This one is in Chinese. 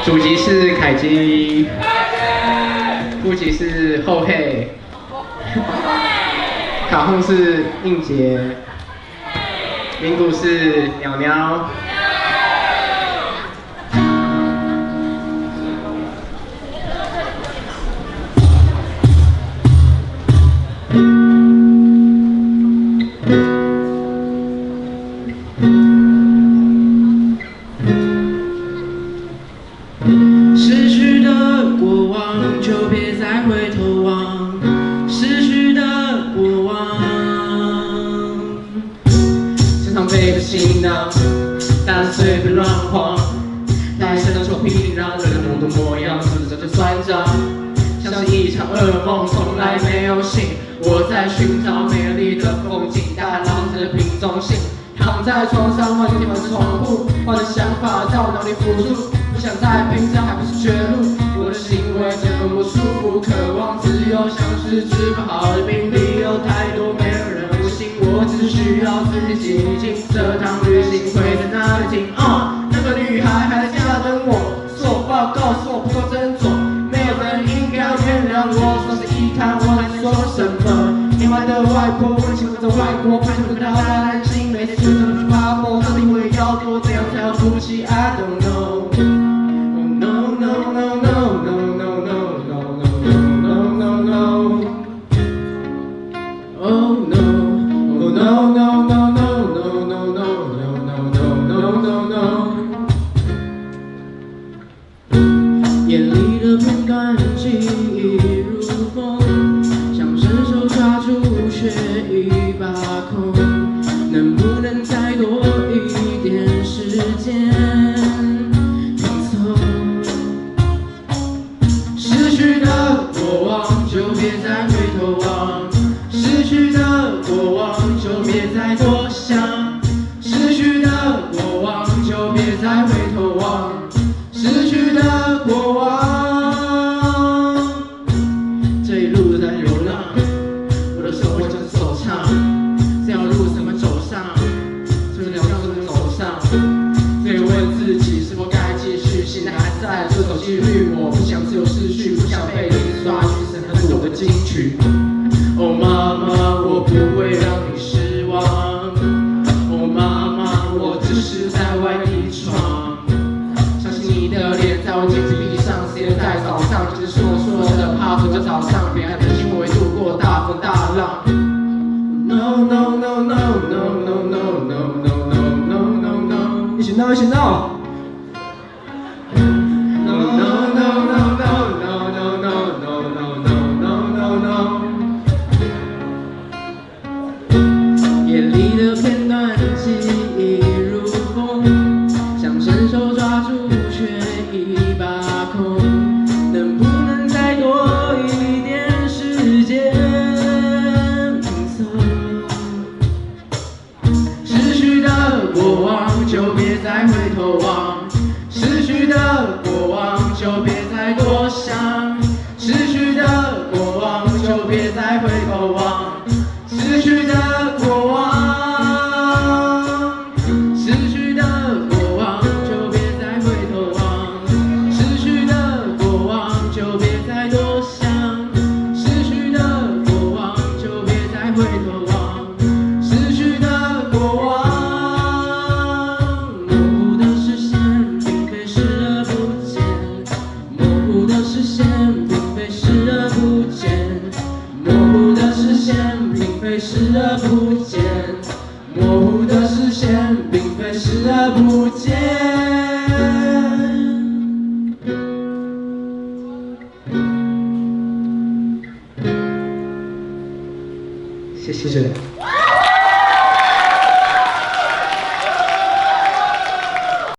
主席是凯基，副席是后黑，卡轰是应杰，名鼓是鸟鸟。逝去的过往，就别再回头望。逝去的过往，身上背着行囊，但随便乱晃，带身的臭皮囊，人的模样模样，甚至就算账，像是一场噩梦，从来没有醒。我在寻找美丽的风景，但浪子瓶中信。躺在床上，望着天花板窗户，我的想法在我脑里浮出。不想再拼着，还不是绝路。我的行为这么舒服，渴望自由，像是治不好的病，理由太多，没有人会信。我只需要自己静静，这趟旅行会在哪里停？那个女孩还在家等我，是我爸告诉我不够斟酌，没有人应该要原谅我，说是一滩，我能说什么？年迈的外婆，我喜欢在外国，拜托跟她安心，每天睡着都去发梦，到底我也要多怎样才有福气 ？I don't know。眼里的片段记忆如风，想伸手抓住却已把控。能不能再多一点时间拼凑？逝去的过往就别再回头望，逝去的过往就别再多想，逝去的过往就别再回头望，逝去的过往。这一路在流浪，我的生活像是走唱，这条路怎么走上？这条路怎么走上？所以问自己是否该继续，现在还在这种几率，我不想自由失去，不想被你刷去，是很多的金曲。哦妈妈，我不会让你失望。哦妈妈，我只是在外地闯。相信你的脸在我镜子壁上，时间在早上，就是说的怕走在早上，别还担心我会度过大风大浪。No no no no no no no no no no no no no， 一起 no 一起 no。眼里的片段记忆如风，想伸手抓住却已把控。能不能再多一点时间拼凑？逝去的过往就别再回头望，逝去的过往就别再多想，逝去的过往就别再回头望，逝去的过往，逝去的过往就别再回头望，逝去的过往就别再多想，逝去的过往就别再回头望，逝去的过往。模糊的视线并非视而不见，模糊的视线并非视而不见，模糊的视线并非视而不见，模糊的视线并非视而不见。谢谢。